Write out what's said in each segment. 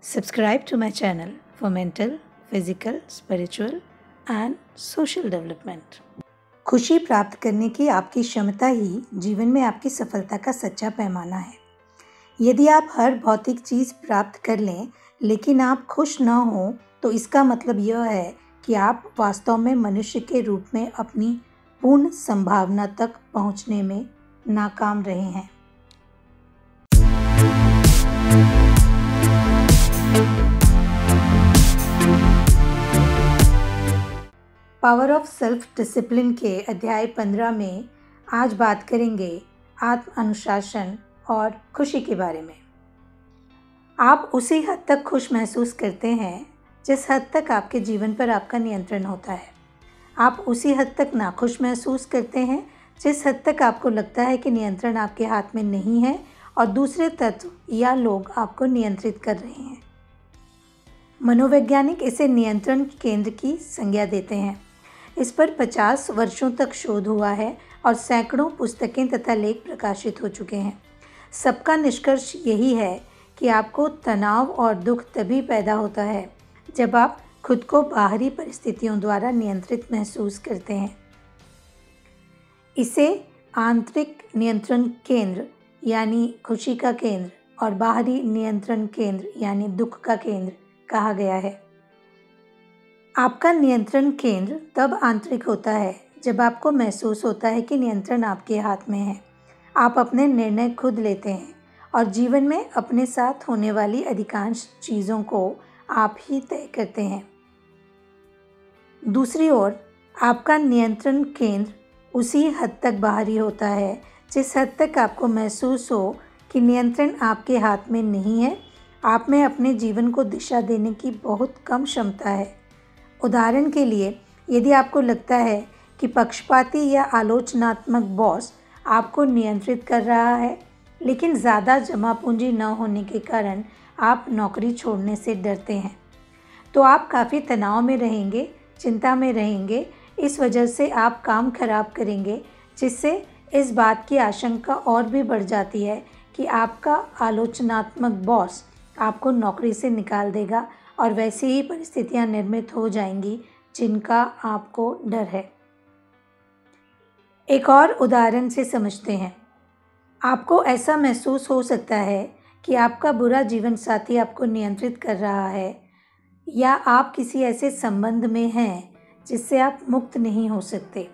Subscribe to my channel for mental, physical, spiritual and social development. खुशी प्राप्त करने की आपकी क्षमता ही जीवन में आपकी सफलता का सच्चा पैमाना है। यदि आप हर भौतिक चीज़ प्राप्त कर लें लेकिन आप खुश न हों तो इसका मतलब यह है कि आप वास्तव में मनुष्य के रूप में अपनी पूर्ण संभावना तक पहुंचने में नाकाम रहे हैं। पावर ऑफ सेल्फ डिसिप्लिन के अध्याय 15 में आज बात करेंगे आत्म अनुशासन और खुशी के बारे में। आप उसी हद तक खुश महसूस करते हैं जिस हद तक आपके जीवन पर आपका नियंत्रण होता है। आप उसी हद तक नाखुश महसूस करते हैं जिस हद तक आपको लगता है कि नियंत्रण आपके हाथ में नहीं है और दूसरे तत्व या लोग आपको नियंत्रित कर रहे हैं। मनोवैज्ञानिक इसे नियंत्रण केंद्र की संज्ञा देते हैं। इस पर 50 वर्षों तक शोध हुआ है और सैकड़ों पुस्तकें तथा लेख प्रकाशित हो चुके हैं। सबका निष्कर्ष यही है कि आपको तनाव और दुख तभी पैदा होता है जब आप खुद को बाहरी परिस्थितियों द्वारा नियंत्रित महसूस करते हैं। इसे आंतरिक नियंत्रण केंद्र यानी खुशी का केंद्र और बाहरी नियंत्रण केंद्र यानी दुख का केंद्र कहा गया है। आपका नियंत्रण केंद्र तब आंतरिक होता है जब आपको महसूस होता है कि नियंत्रण आपके हाथ में है। आप अपने निर्णय खुद लेते हैं और जीवन में अपने साथ होने वाली अधिकांश चीज़ों को आप ही तय करते हैं। दूसरी ओर आपका नियंत्रण केंद्र उसी हद तक बाहरी होता है जिस हद तक आपको महसूस हो कि नियंत्रण आपके हाथ में नहीं है। आप में अपने जीवन को दिशा देने की बहुत कम क्षमता है। उदाहरण के लिए, यदि आपको लगता है कि पक्षपाती या आलोचनात्मक बॉस आपको नियंत्रित कर रहा है लेकिन ज़्यादा जमा पूंजी न होने के कारण आप नौकरी छोड़ने से डरते हैं, तो आप काफ़ी तनाव में रहेंगे, चिंता में रहेंगे। इस वजह से आप काम खराब करेंगे, जिससे इस बात की आशंका और भी बढ़ जाती है कि आपका आलोचनात्मक बॉस आपको नौकरी से निकाल देगा और वैसी ही परिस्थितियां निर्मित हो जाएंगी जिनका आपको डर है। एक और उदाहरण से समझते हैं। आपको ऐसा महसूस हो सकता है कि आपका बुरा जीवन साथी आपको नियंत्रित कर रहा है या आप किसी ऐसे संबंध में हैं जिससे आप मुक्त नहीं हो सकते।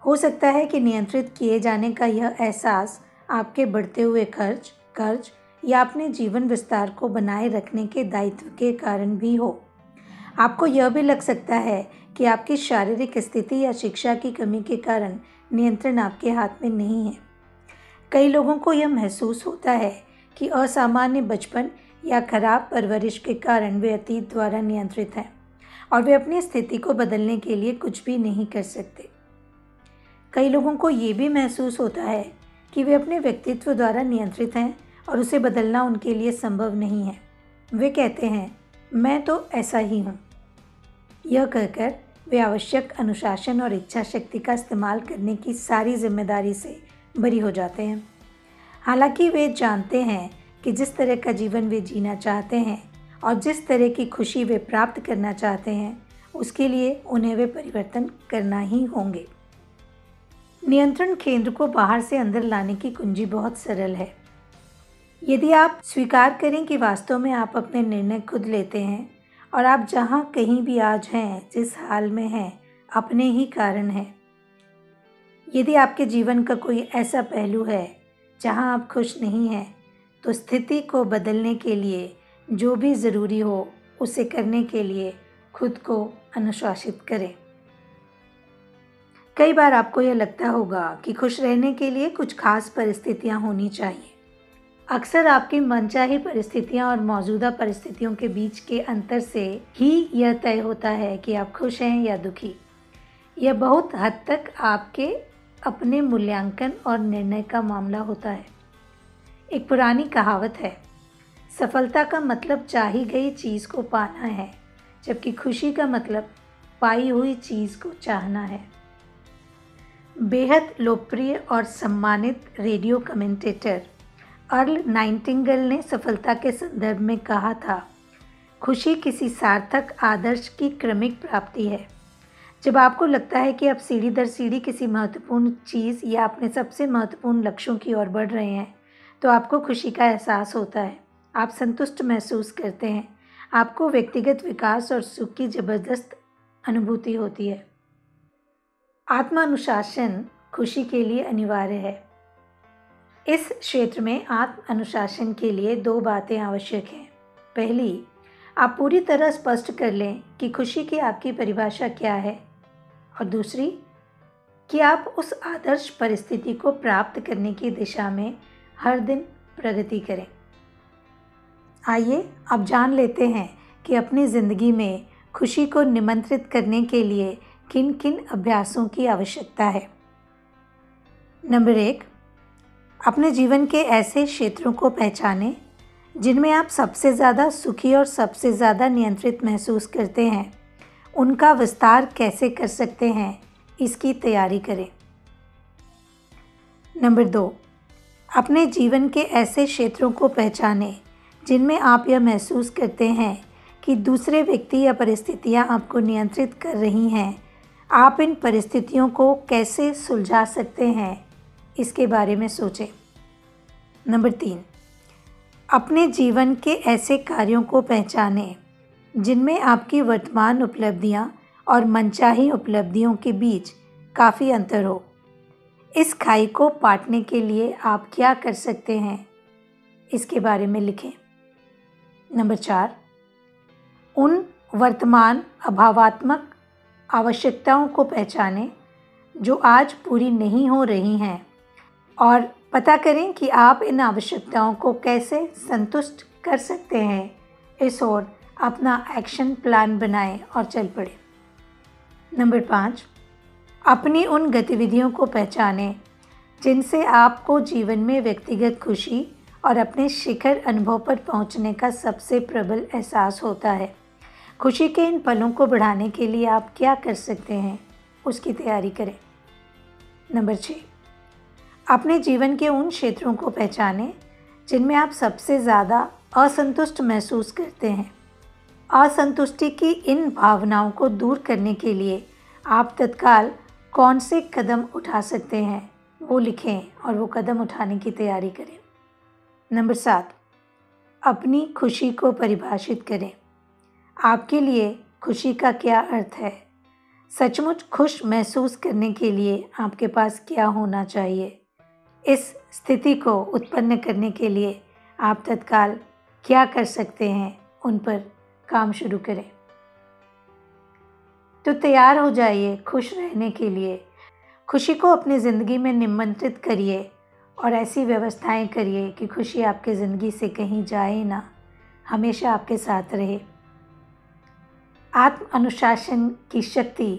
हो सकता है कि नियंत्रित किए जाने का यह एहसास आपके बढ़ते हुए कर्ज या अपने जीवन विस्तार को बनाए रखने के दायित्व के कारण भी हो। आपको यह भी लग सकता है कि आपकी शारीरिक स्थिति या शिक्षा की कमी के कारण नियंत्रण आपके हाथ में नहीं है। कई लोगों को यह महसूस होता है कि असामान्य बचपन या खराब परवरिश के कारण वे अतीत द्वारा नियंत्रित हैं और वे अपनी स्थिति को बदलने के लिए कुछ भी नहीं कर सकते। कई लोगों को ये भी महसूस होता है कि वे अपने व्यक्तित्व द्वारा नियंत्रित हैं और उसे बदलना उनके लिए संभव नहीं है। वे कहते हैं, मैं तो ऐसा ही हूँ। यह कहकर वे आवश्यक अनुशासन और इच्छा शक्ति का इस्तेमाल करने की सारी जिम्मेदारी से बरी हो जाते हैं। हालांकि वे जानते हैं कि जिस तरह का जीवन वे जीना चाहते हैं और जिस तरह की खुशी वे प्राप्त करना चाहते हैं, उसके लिए उन्हें वे परिवर्तन करना ही होंगे। नियंत्रण केंद्र को बाहर से अंदर लाने की कुंजी बहुत सरल है। यदि आप स्वीकार करें कि वास्तव में आप अपने निर्णय खुद लेते हैं और आप जहाँ कहीं भी आज हैं, जिस हाल में हैं, अपने ही कारण हैं। यदि आपके जीवन का कोई ऐसा पहलू है जहाँ आप खुश नहीं हैं, तो स्थिति को बदलने के लिए जो भी ज़रूरी हो उसे करने के लिए खुद को अनुशासित करें। कई बार आपको यह लगता होगा कि खुश रहने के लिए कुछ खास परिस्थितियाँ होनी चाहिए। अक्सर आपकी मनचाही परिस्थितियां और मौजूदा परिस्थितियों के बीच के अंतर से ही यह तय होता है कि आप खुश हैं या दुखी। यह बहुत हद तक आपके अपने मूल्यांकन और निर्णय का मामला होता है। एक पुरानी कहावत है, सफलता का मतलब चाही गई चीज़ को पाना है, जबकि खुशी का मतलब पाई हुई चीज़ को चाहना है। बेहद लोकप्रिय और सम्मानित रेडियो कमेंटेटर अर्ल नाइटिंगेल ने सफलता के संदर्भ में कहा था खुशी किसी सार्थक आदर्श की क्रमिक प्राप्ति है। जब आपको लगता है कि आप सीढ़ी दर सीढ़ी किसी महत्वपूर्ण चीज़ या अपने सबसे महत्वपूर्ण लक्ष्यों की ओर बढ़ रहे हैं, तो आपको खुशी का एहसास होता है। आप संतुष्ट महसूस करते हैं। आपको व्यक्तिगत विकास और सुख की ज़बरदस्त अनुभूति होती है। आत्म-अनुशासन खुशी के लिए अनिवार्य है। इस क्षेत्र में आत्म अनुशासन के लिए 2 बातें आवश्यक हैं। पहली, आप पूरी तरह स्पष्ट कर लें कि खुशी की आपकी परिभाषा क्या है, और दूसरी कि आप उस आदर्श परिस्थिति को प्राप्त करने की दिशा में हर दिन प्रगति करें। आइए अब जान लेते हैं कि अपनी ज़िंदगी में खुशी को निमंत्रित करने के लिए किन किन अभ्यासों की आवश्यकता है। नंबर 1, अपने जीवन के ऐसे क्षेत्रों को पहचानें जिनमें आप सबसे ज़्यादा सुखी और सबसे ज़्यादा नियंत्रित महसूस करते हैं। उनका विस्तार कैसे कर सकते हैं, इसकी तैयारी करें। नंबर 2, अपने जीवन के ऐसे क्षेत्रों को पहचानें जिनमें आप यह महसूस करते हैं कि दूसरे व्यक्ति या परिस्थितियां आपको नियंत्रित कर रही हैं। आप इन परिस्थितियों को कैसे सुलझा सकते हैं, इसके बारे में सोचें। नंबर 3, अपने जीवन के ऐसे कार्यों को पहचानें जिनमें आपकी वर्तमान उपलब्धियां और मनचाही उपलब्धियों के बीच काफ़ी अंतर हो। इस खाई को पाटने के लिए आप क्या कर सकते हैं, इसके बारे में लिखें। नंबर 4, उन वर्तमान अभावात्मक आवश्यकताओं को पहचानें जो आज पूरी नहीं हो रही हैं, और पता करें कि आप इन आवश्यकताओं को कैसे संतुष्ट कर सकते हैं। इस ओर अपना एक्शन प्लान बनाएं और चल पड़ें। नंबर 5, अपनी उन गतिविधियों को पहचानें जिनसे आपको जीवन में व्यक्तिगत खुशी और अपने शिखर अनुभव पर पहुंचने का सबसे प्रबल एहसास होता है। खुशी के इन पलों को बढ़ाने के लिए आप क्या कर सकते हैं, उसकी तैयारी करें। नंबर 6, अपने जीवन के उन क्षेत्रों को पहचानें जिनमें आप सबसे ज़्यादा असंतुष्ट महसूस करते हैं। असंतुष्टि की इन भावनाओं को दूर करने के लिए आप तत्काल कौन से कदम उठा सकते हैं, वो लिखें और वो कदम उठाने की तैयारी करें। नंबर 7, अपनी खुशी को परिभाषित करें। आपके लिए खुशी का क्या अर्थ है? सचमुच खुश महसूस करने के लिए आपके पास क्या होना चाहिए? इस स्थिति को उत्पन्न करने के लिए आप तत्काल क्या कर सकते हैं, उन पर काम शुरू करें। तो तैयार हो जाइए खुश रहने के लिए। खुशी को अपनी ज़िंदगी में निमंत्रित करिए और ऐसी व्यवस्थाएं करिए कि खुशी आपके ज़िंदगी से कहीं जाए ना, हमेशा आपके साथ रहे। आत्म अनुशासन की शक्ति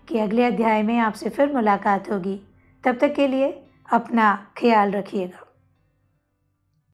के अगले अध्याय में आपसे फिर मुलाकात होगी। तब तक के लिए अपना ख्याल रखिएगा।